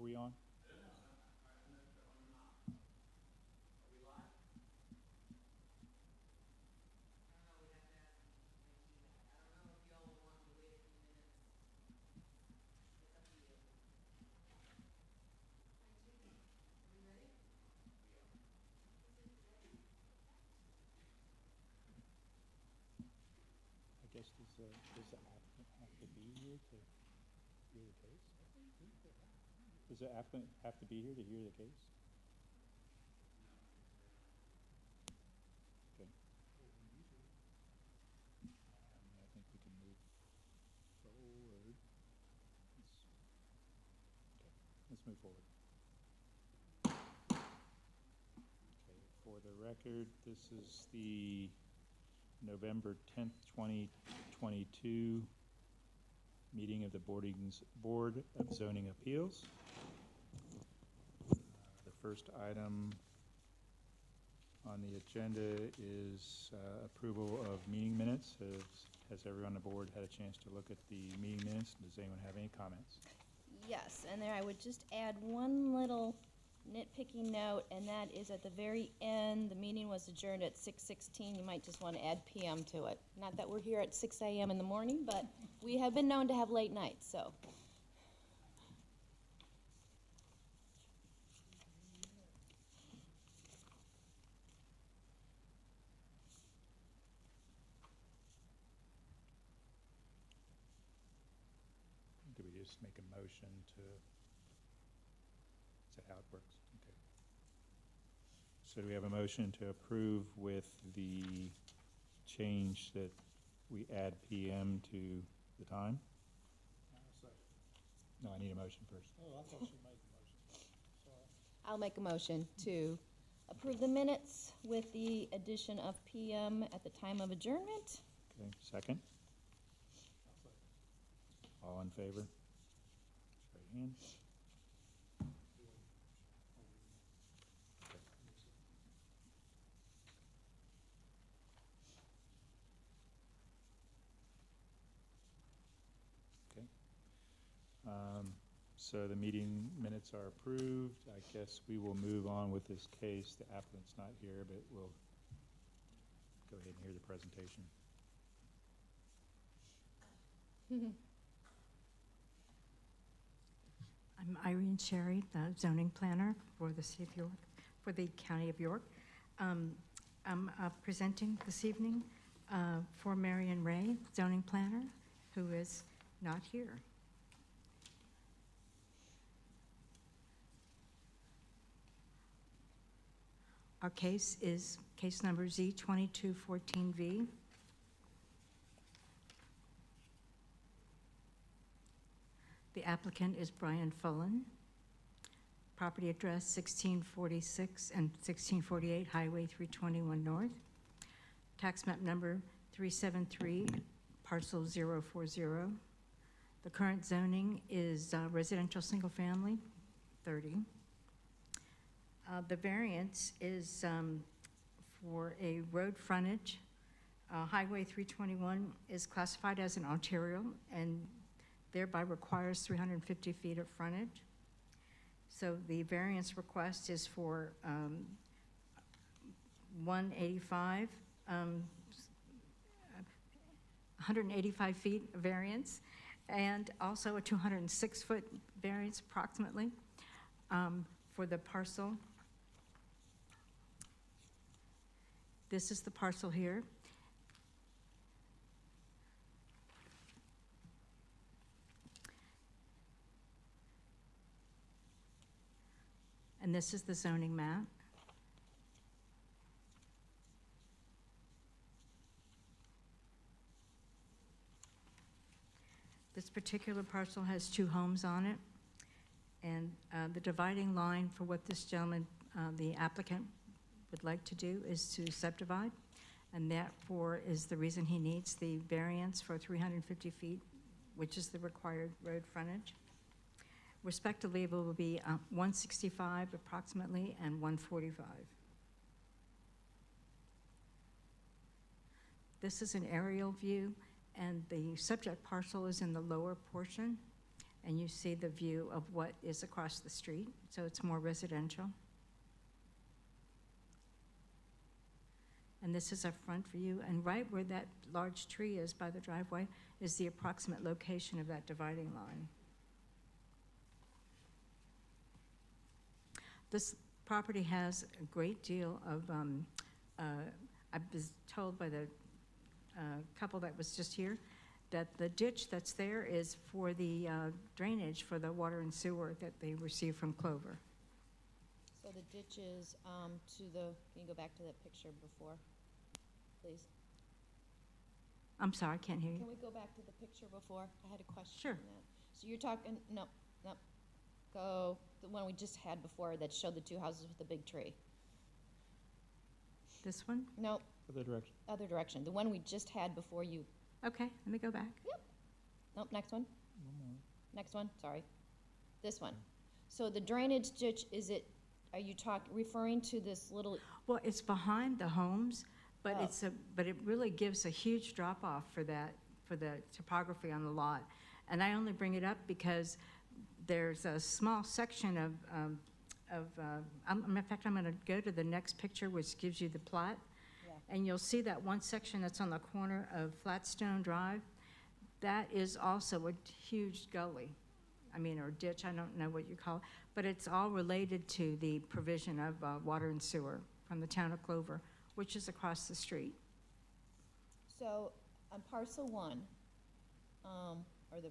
we on? I guess does the applicant have to be here to hear the case? Does the applicant have to be here to hear the case? Okay. I think we can move forward. Let's move forward. Okay, for the record, this is the November 10th, 2022 meeting of the Board of Zoning Appeals. The first item on the agenda is approval of meeting minutes. Has everyone on the board had a chance to look at the meeting minutes? Does anyone have any comments? Yes, and there I would just add one little nitpicky note, and that is at the very end, the meeting was adjourned at 6:16. You might just want to add PM to it. Not that we're here at 6 a.m. in the morning, but we have been known to have late nights, so. Do we just make a motion to, is that how it works? Okay. So do we have a motion to approve with the change that we add PM to the time? No, I need a motion first. Oh, I thought she made the motion. Sorry. I'll make a motion to approve the minutes with the addition of PM at the time of adjournment. Okay, second? All in favor? Raise your hand. Okay. So the meeting minutes are approved. I guess we will move on with this case. The applicant's not here, but we'll go ahead and hear the presentation. I'm Irene Sherry, the zoning planner for the city of York, for the county of York. I'm presenting this evening for Marion Ray, zoning planner, who is not here. Our case is case number Z2214V. The applicant is Brian Fullen. Property address 1646 and 1648 Highway 321 North. Tax map number 373, parcel 040. The current zoning is residential single family, 30. The variance is for a road frontage. Highway 321 is classified as an arterial and thereby requires 350 feet of frontage. So the variance request is for 185 feet of variance, and also a 206-foot variance approximately for the parcel. This is the parcel here. And this is the zoning map. This particular parcel has 2 homes on it. And the dividing line for what this gentleman, the applicant, would like to do is to subdivide. And therefore is the reason he needs the variance for 350 feet, which is the required road frontage. Respectively, it will be 165 approximately and 145. This is an aerial view, and the subject parcel is in the lower portion, and you see the view of what is across the street, so it's more residential. And this is our front view, and right where that large tree is by the driveway is the approximate location of that dividing line. This property has a great deal of, I was told by the couple that was just here, that the ditch that's there is for the drainage for the water and sewer that they receive from Clover. So the ditch is to the, can you go back to that picture before, please? I'm sorry, I can't hear you. Can we go back to the picture before? I had a question Sure. on that. So you're talking, no, go, the one we just had before that showed the two houses with the big tree. This one? No, Other direction. other direction. The one we just had before you, Okay, let me go back. nope, next one. Next one, sorry. This one. So the drainage ditch, is it, are you referring to this little, Well, it's behind the homes, but Oh. but it really gives a huge drop-off for the topography on the lot. And I only bring it up because there's a small section in fact, I'm gonna go to the next picture, which gives you the plot. Yeah. And you'll see that one section that's on the corner of Flatstone Drive. That is also a huge gully, or ditch, I don't know what you call it, but it's all related to the provision of water and sewer from the town of Clover, which is across the street. so on parcel one, or the,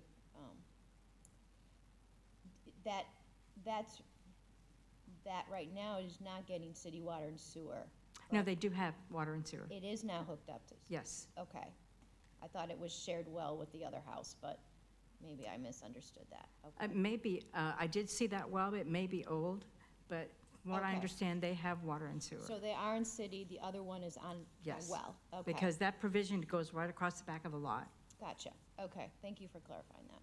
that right now is not getting city water and sewer. No, they do have water and sewer, It is now hooked up to, yes. okay. I thought it was shared well with the other house, but maybe I misunderstood that. Okay. Maybe, I did see that well, it may be old, but from what I Okay. understand, they have water and sewer. So they are in city, the other one is on Yes, well. Okay. Because that provision goes right across the back of the lot. Gotcha, okay, thank you for clarifying that.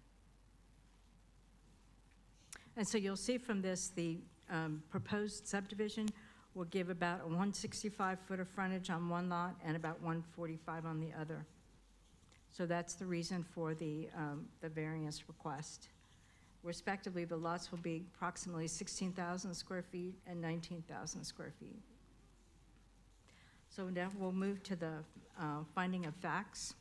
And so you'll see from this, the proposed subdivision will give about a 165-foot of frontage on one lot and about 145 on the other. So that's the reason for the variance request. Respectively, the lots will be approximately 16,000 square feet and 19,000 square feet. So now we'll move to the finding of facts.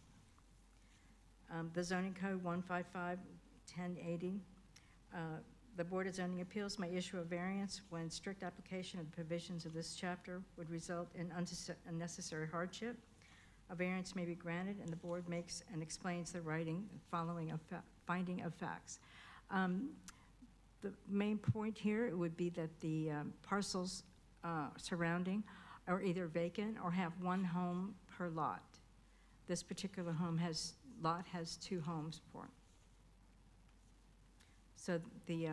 The zoning code 155-1080. The Board of Zoning Appeals may issue a variance when strict application of the provisions of this chapter would result in unnecessary hardship. A variance may be granted, and the board makes and explains the finding of facts. The main point here would be that the parcels surrounding are either vacant or have one home per lot. This particular lot has two homes for it. So the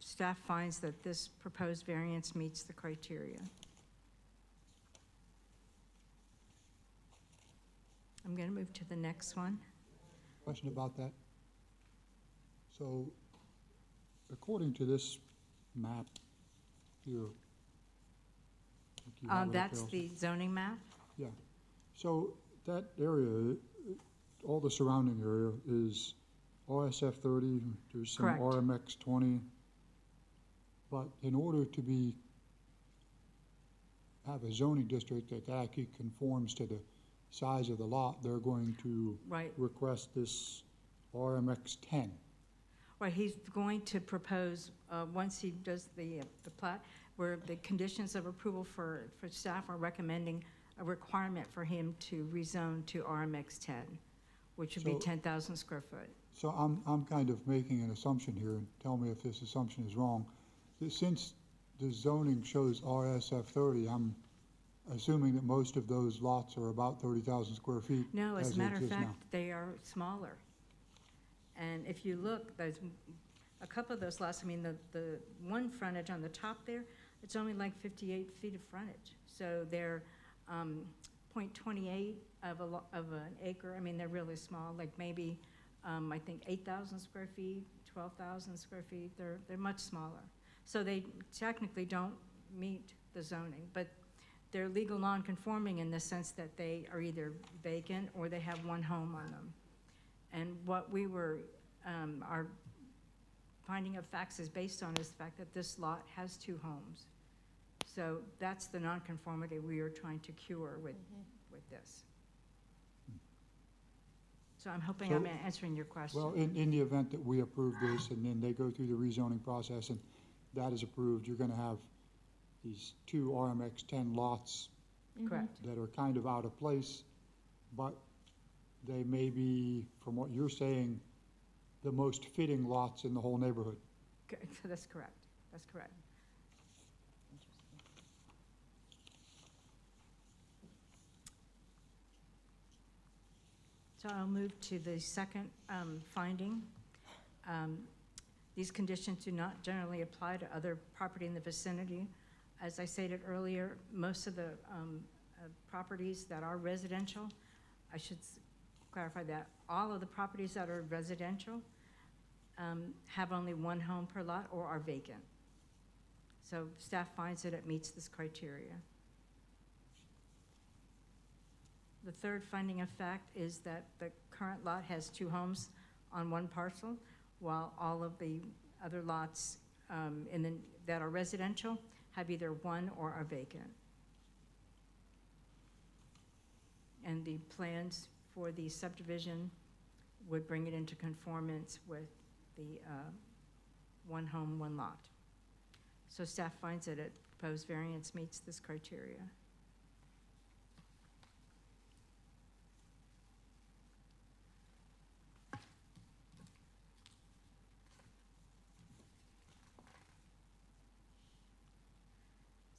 staff finds that this proposed variance meets the criteria. I'm going to move to the next one. Question about that. So, according to this map here. like you have it up That's there. the zoning map. Yeah. So that area, all the surrounding area is RSF 30, there's some Correct. RMX 20. But in order to have a zoning district that actually conforms to the size of the lot, they're going to Right. request this RMX 10. Right, he's going to propose, once he does the plat, where the conditions of approval for staff are recommending a requirement for him to rezone to RMX 10, which would be So- 10,000 square foot. So I'm kind of making an assumption here, and tell me if this assumption is wrong. That since the zoning shows RSF 30, I'm assuming that most of those lots are about 30,000 square feet. No, as a they matter of exist now. fact, they are smaller. And if you look, there's a couple of those lots, the one frontage on the top there, it's only like 58 feet of frontage. So they're 0.28 of an acre. They're really small, like maybe, I think 8,000 square feet, 12,000 square feet. They're much smaller. So they technically don't meet the zoning, but they're legal non-conforming in the sense that they are either vacant or they have one home on them. And what we were, our finding of facts is based on is the fact that this lot has two homes. So that's the nonconformity we are trying to cure with this. So I'm hoping I'm So- answering your question. Well, in the event that we approve this and then they go through the rezoning process and that is approved, you're gonna have these two RMX 10 lots Correct. that are kind of out of place, but they may be, from what you're saying, the most fitting lots in the whole neighborhood. That's correct. That's correct. So I'll move to the second finding. These conditions do not generally apply to other property in the vicinity. As I stated earlier, most of the properties that are residential, I should clarify that, all of the properties that are residential have only one home per lot or are vacant. So staff finds that it meets this criteria. The third finding of fact is that the current lot has two homes on one parcel, while all of the other lots that are residential have either one or are vacant. And the plans for the subdivision would bring it into conformance with the one home, one lot. So staff finds that a proposed variance meets this criteria.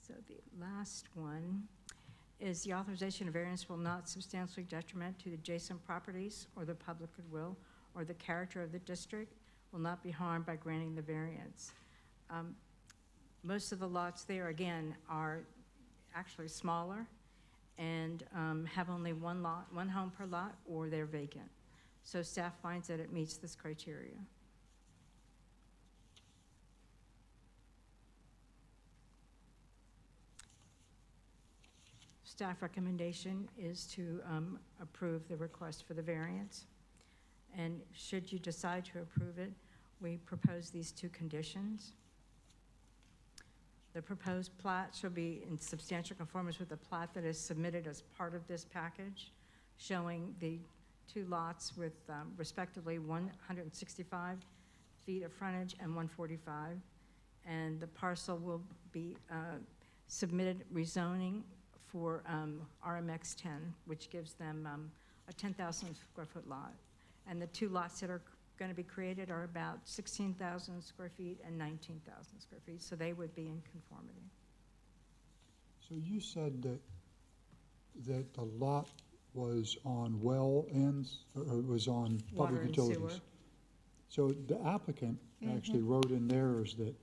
So the last one is the authorization of variance will not substantially detriment to the adjacent properties or the public goodwill or the character of the district, will not be harmed by granting the variance. Most of the lots there, again, are actually smaller and have only one home per lot, or they're vacant. So staff finds that it meets this criteria. Staff recommendation is to approve the request for the variance. And should you decide to approve it, we propose these two conditions. The proposed plat shall be in substantial conformance with the plat that is submitted as part of this package, showing the two lots with respectively 165 feet of frontage and 145. And the parcel will be submitted rezoning for RMX 10, which gives them a 10,000 square foot lot. And the two lots that are going to be created are about 16,000 square feet and 19,000 square feet, so they would be in conformity. So you said that the lot was on well ends, or it was on Water public and utilities? sewer. So the applicant actually wrote in theirs that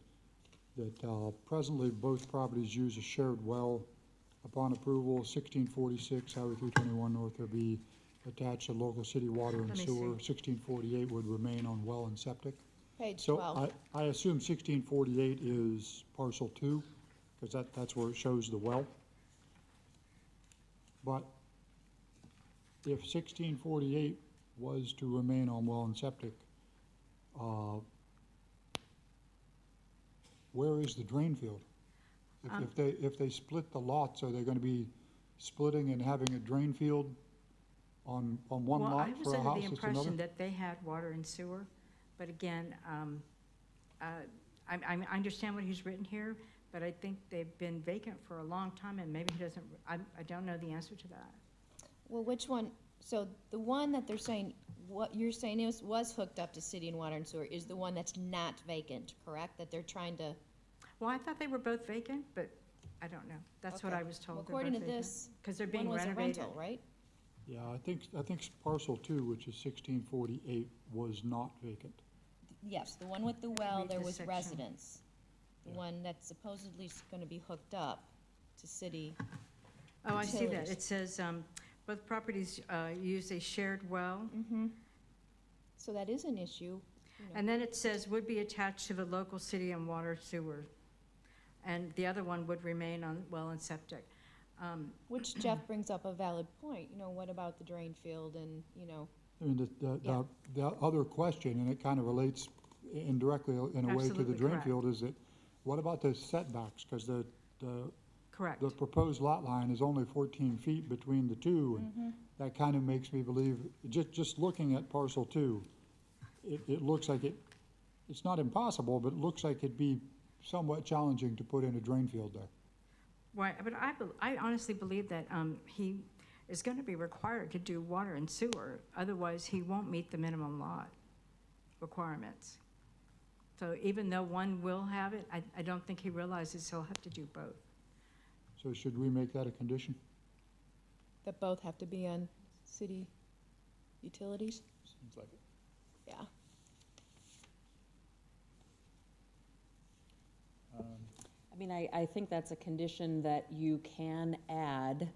presently both properties use a shared well. Upon approval, 1646 Highway 321 North will be attached to local city water and Let me sewer. see. 1648 would remain on well and septic. Page So 12. I assume 1648 is parcel 2, because that's where it shows the well. But if 1648 was to remain on well and septic, where is the drain field? If they split the lots, are they gonna be splitting and having a drain field on one Well, lot I was for a under house the that's another? impression that they had water and sewer, but again, I understand what he's written here, but I think they've been vacant for a long time, and maybe he doesn't, I don't know the answer to that. Well, which one, so the one that they're saying, what you're saying was hooked up to city and water and sewer is the one that's not vacant, correct? That they're trying to, Well, I thought they were both vacant, but I don't know. That's what Okay. I was told. well, They're according to both vacant. this, Because they're one being was a renovated. rental, right? Yeah, I think parcel 2, which is 1648, was not vacant. Yes, the one with the well, Read there this was section. residence. The Yeah. one that's supposedly gonna be hooked up to city. Oh, I see that. Utilities. It says, both properties use a shared well. Mm-hmm. So that is an issue. you know. And then it says would be attached to the local city and water sewer. And the other one would remain on well and septic. Which Jeff brings up a valid point, what about the drain field and, I mean, Yeah. the other question, and it kind of relates indirectly in a way to the Absolutely drain correct. field is that, what about the setbacks? Because the Correct. the proposed lot line is only 14 feet between the two, and that kind of makes me believe, just looking at parcel 2, it looks like it's not impossible, but it looks like it'd be somewhat challenging to put in a drain field there. Right, but I honestly believe that he is going to be required to do water and sewer, otherwise he won't meet the minimum lot requirements. So even though one will have it, I don't think he realizes he'll have to do both. So should we make that a condition? That both have to be on city utilities? Seems like it. Yeah. I mean, I think that's a condition that you can add,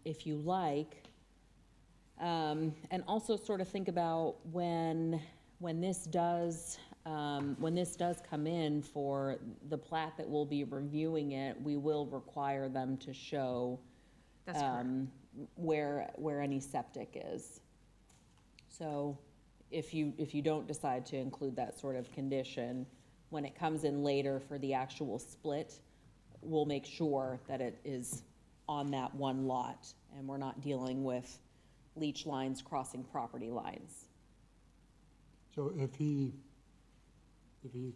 if you like. And also sort of think about when this does come in for the plat that we'll be reviewing it, we will require them to show, That's correct. where any septic is. So if you don't decide to include that sort of condition, when it comes in later for the actual split, we'll make sure that it is on that one lot, and we're not dealing with leach lines crossing property lines. So if he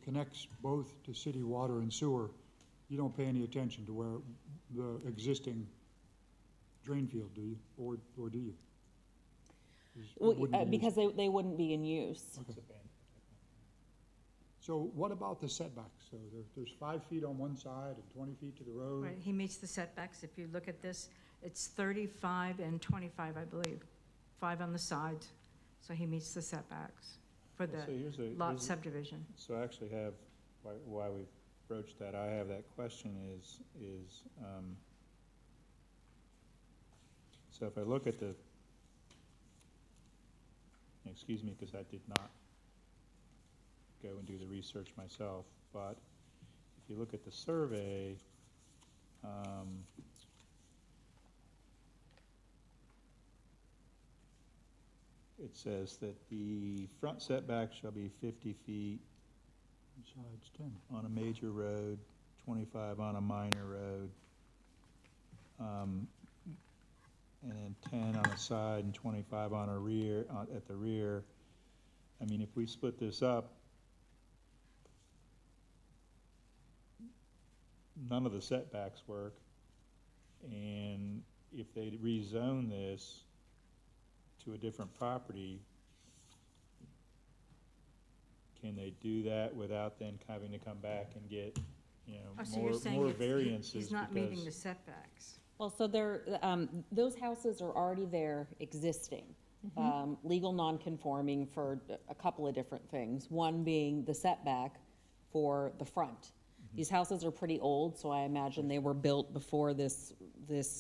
connects both to city water and sewer, you don't pay any attention to where the existing drain field, do you? Or do you? It wouldn't be Because they wouldn't be in use. It's abandoned. So what about the setbacks? So there's 5 feet on one side and 20 feet to the road? Right, he meets the setbacks. If you look at this, it's 35 and 25, I believe. 5 on the sides, so he meets the setbacks for the So here's lot subdivision. So I actually have, why we broached that, I have that question is, so if I look at the, excuse me, because I did not go and do the research myself, but if you look at the survey, it says that the front setback shall be 50 feet Side's 10. on a major road, 25 on a minor road, and then 10 on the side and 25 on a rear, at the rear. I mean, if we split this up, none of the setbacks work, and if they rezone this to a different property, can they do that without then having to come back and get, Oh, so you're saying more it's- variances? he's not meeting because- the setbacks. Well, so those houses are already there existing. Legal non-conforming for a couple of different things. One being the setback for the front. These houses are pretty old, so I imagine they were built before this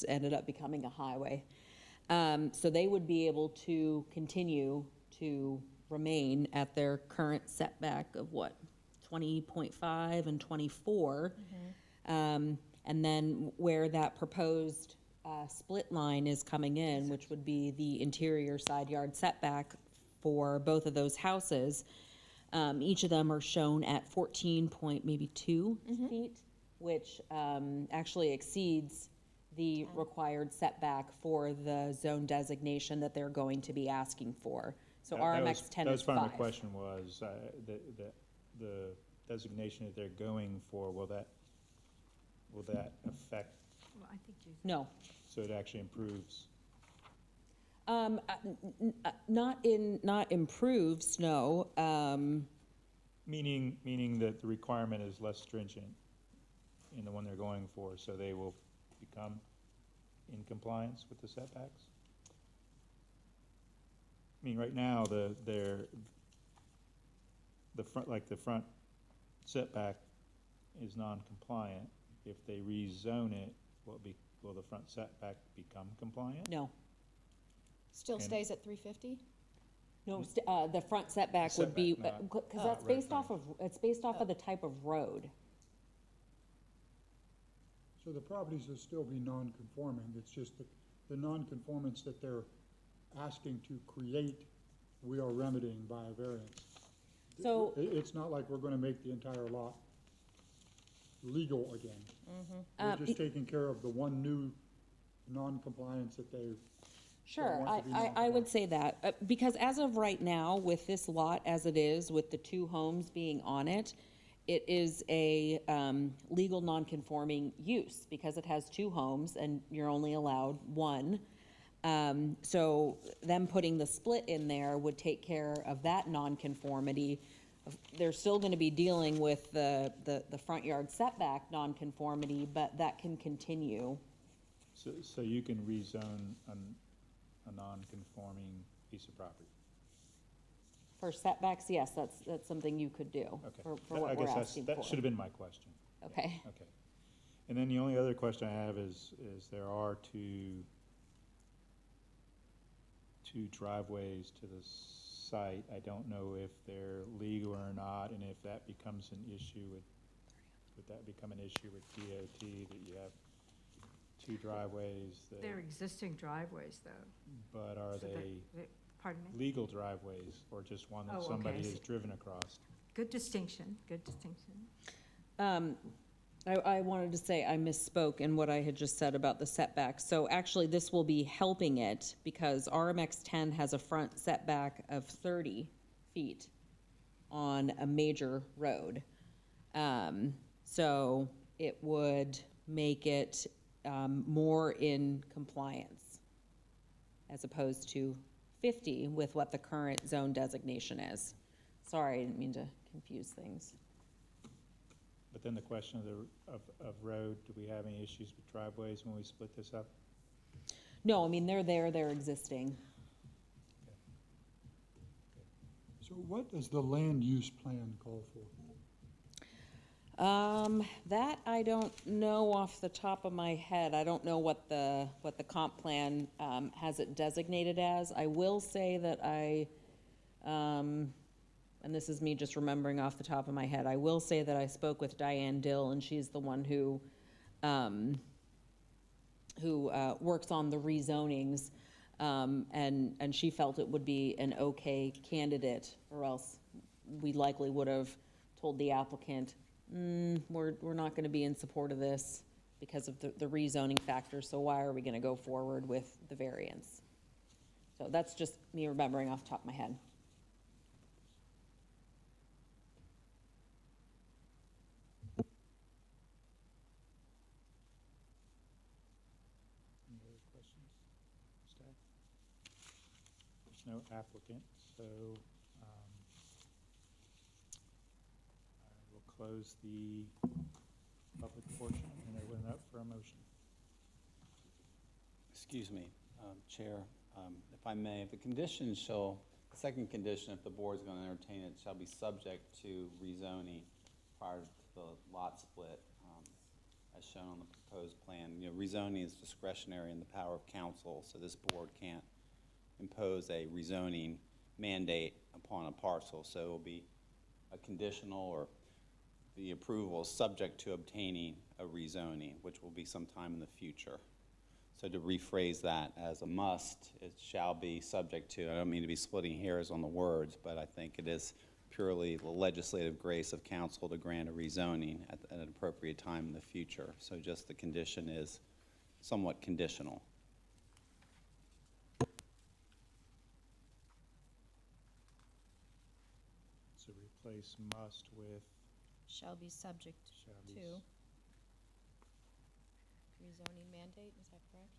ended up becoming a highway. So they would be able to continue to remain at their current setback of what, 20.5 and 24. And then where that proposed split line is coming in, which would be the interior side yard setback for both of those houses, each of them are shown at 14.2 feet, which actually exceeds the required setback for the zone designation that they're going to be asking for. So RMX 10 is 5. That's why my question was, the designation that they're going for, will that affect, Well, I think you, No. so it actually improves? Not improves, no. Meaning that the requirement is less stringent in the one they're going for, so they will become in compliance with the setbacks? I mean, right now, the front setback is non-compliant. If they rezone it, will the front setback become compliant? No. Still And- stays at 350? No, the front setback would be, Setback, not- because that's road based off frontage. it's based off of the type of road. So the properties will still be non-conforming, it's just the non-conformance that they're asking to create, we are remedying by a variance. So- It's not like we're gonna make the entire lot legal again. We're Um, just taking care of the one new non-compliance that they, Sure, want to be I would say that, because as of right now, with this lot as it is, with the two homes being on it, it is a legal non-conforming use, because it has two homes and you're only allowed one. So them putting the split in there would take care of that non-conformity. They're still gonna be dealing with the front yard setback non-conformity, but that can continue. So you can rezone a non-conforming piece of property? For setbacks, yes, that's something you could do, Okay. for I what we're guess asking for. that should have been my question. Okay. Okay. And then the only other question I have is there are two driveways to the site. I don't know if they're legal or not, and if that becomes an issue would that become an issue with DOT, that you have two driveways that, They're existing driveways, though. but are so they Pardon me? legal driveways, or just one Oh, that okay, somebody I has see. driven across? Good distinction, good distinction. I wanted to say I misspoke in what I had just said about the setbacks. So actually, this will be helping it, because RMX 10 has a front setback of 30 feet on a major road. So it would make it more in compliance, as opposed to 50 with what the current zone designation is. Sorry, I didn't mean to confuse things. But then the question of road, do we have any issues with driveways when we split this up? No, I mean, they're existing. so what does the land use plan call for? That I don't know off the top of my head. I don't know what the comp plan, has it designated as. I will say that and this is me just remembering off the top of my head, I will say that I spoke with Diane Dill, and she's the one who works on the rezonings, and she felt it would be an okay candidate, or else we likely would have told the applicant, we're not gonna be in support of this because of the rezoning factor, so why are we gonna go forward with the variance? So that's just me remembering off the top of my head. Any other questions, staff? There's no applicant, so I will close the public portion and open it up for a motion. Excuse me, Chair, if I may, the conditions shall, the second condition, if the board is going to entertain it, shall be subject to rezoning prior to the lot split, as shown on the proposed plan. You know, rezoning is discretionary in the power of council, so this board can't impose a rezoning mandate upon a parcel. So it will be a conditional, or the approval is subject to obtaining a rezoning, which will be sometime in the future. So to rephrase that as a must, it shall be subject to, I don't mean to be splitting hairs on the words, but I think it is purely the legislative grace of council to grant a rezoning at an appropriate time in the future. So just the condition is somewhat conditional. So replace must with Shall be subject shall be. to rezoning mandate, is that correct?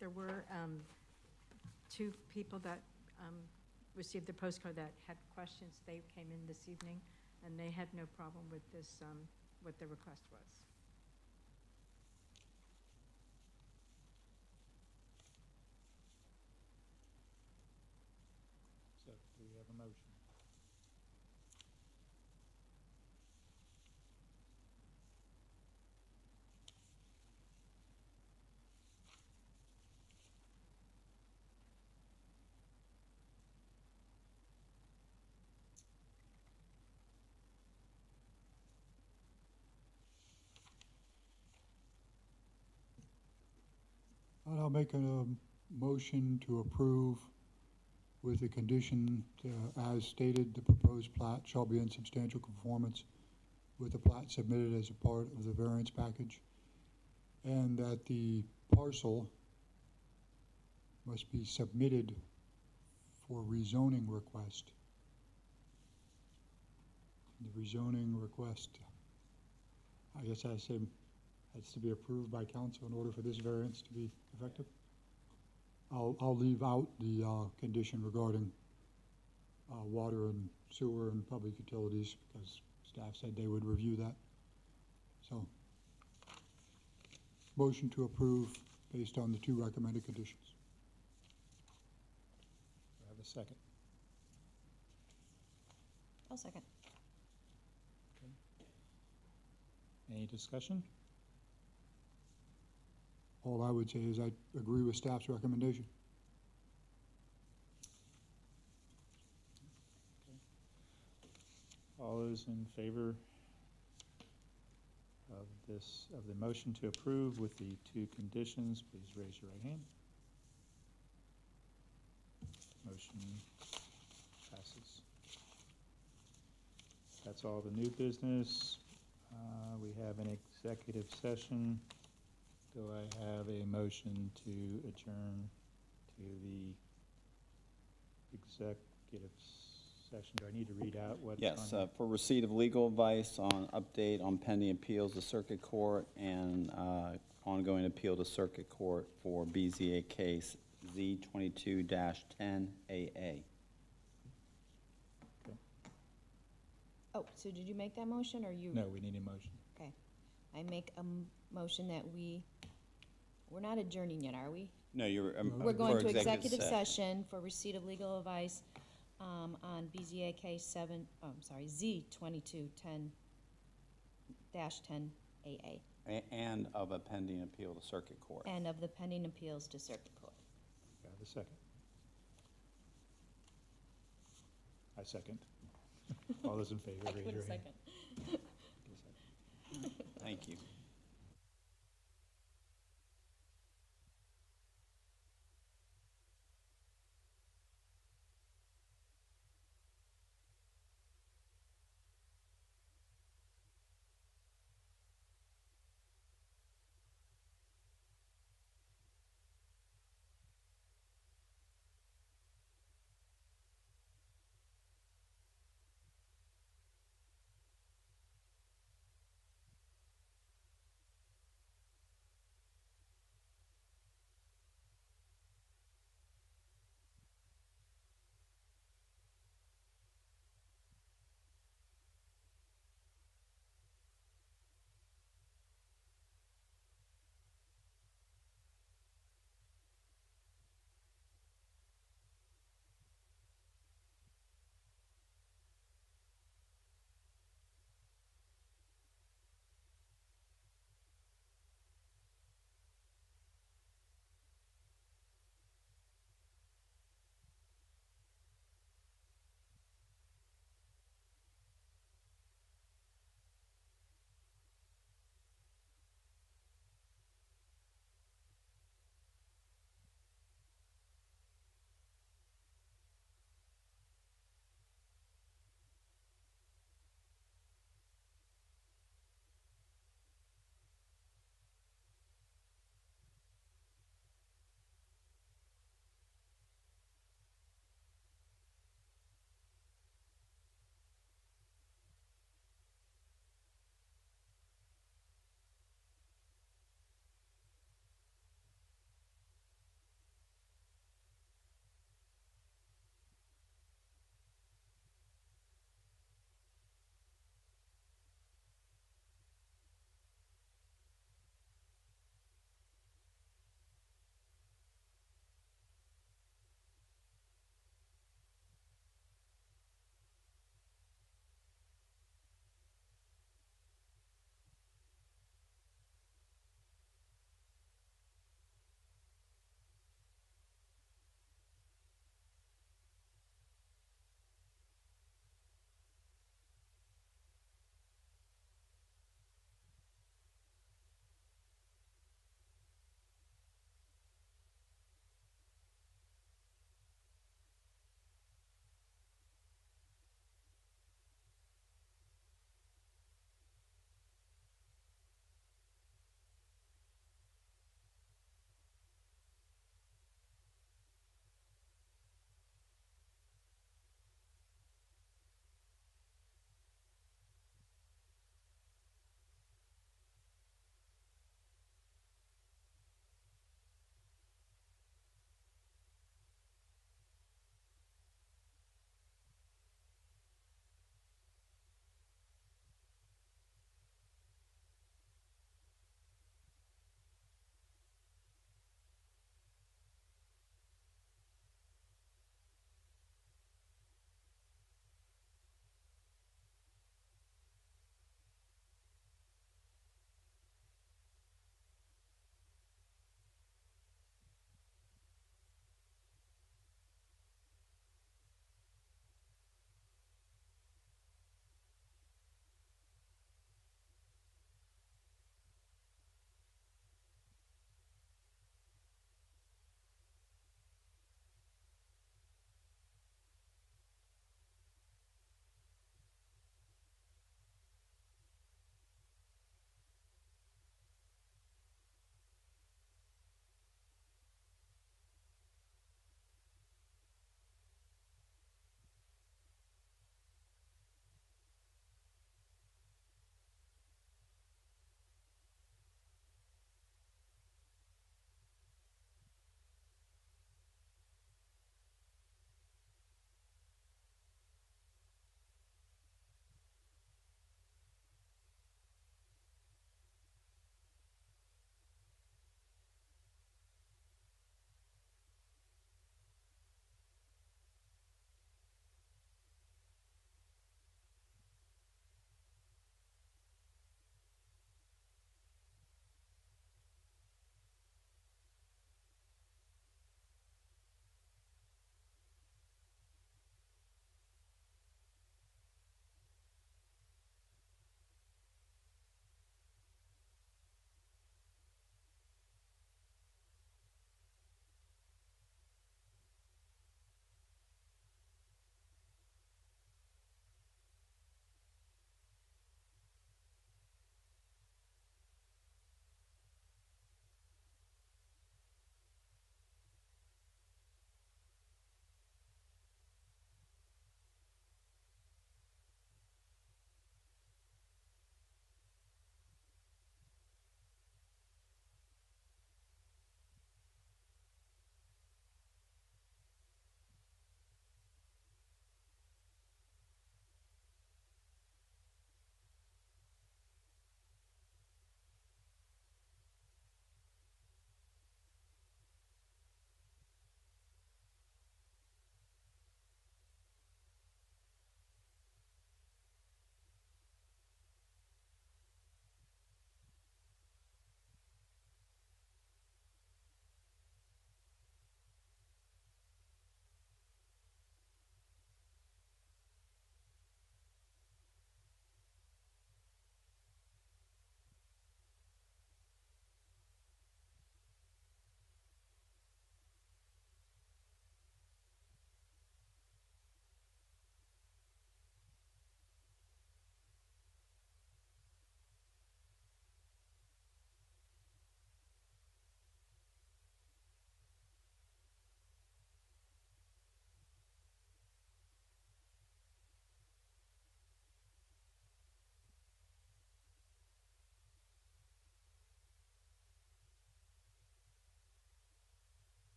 There were two people that received the postcard that had questions. They came in this evening, and they had no problem with this, what the request was. I'll make a motion to approve with the condition, as stated, the proposed plat shall be in substantial conformance with the plat submitted as a part of the variance package, and that the parcel must be submitted for rezoning request. The rezoning request, I guess I say, has to be approved by council in order for this variance to be effective. I'll leave out the condition regarding water and sewer and public utilities, because staff said they would review that. So, motion to approve based on the 2 recommended conditions. Do I have a second? I'll second. Any discussion? All I would say is I agree with staff's recommendation. All those in favor of this, of the motion to approve with the 2 conditions, please raise your right hand. Motion passes. That's all the new business. We have an executive session. Do I have a motion to adjourn to the executive session? Do I need to read out what's on? Yes, for receipt of legal advice on update on pending appeals to circuit court and ongoing appeal to circuit court for BZA case Z22-10AA. Oh, so did you make that motion, or you? No, we need a motion. Okay. I make a motion that we're not adjourning yet, are we? No, you're. We're going for to executive session for receipt of legal advice on BZA case Z22-10-10AA, And of a pending appeal to circuit court. and of the pending appeals to circuit court. Do I have a second? I second. All those in favor, raise your hand. Thank you.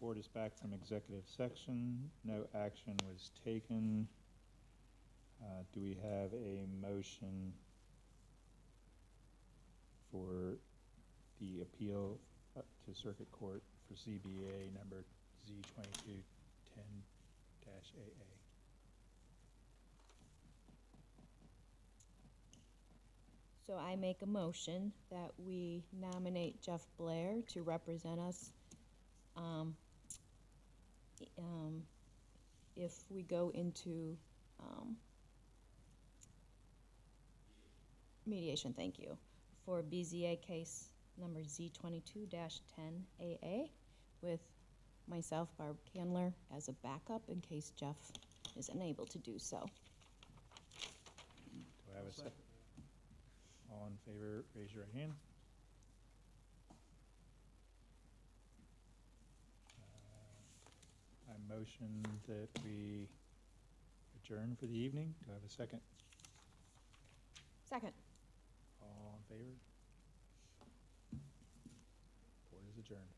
board is back from executive section. No action was taken. Do we have a motion for the appeal up to circuit court for ZBA number Z2210-AA? So I make a motion that we nominate Jeff Blair to represent us if we go into mediation, thank you, for BZA case number Z22-10AA with myself, Barb Candler, as a backup in case Jeff is unable to do so. Do I have a second? All in favor, raise your right hand. I motion that we adjourn for the evening. Do I have a second? Second. All in favor? Board is adjourned.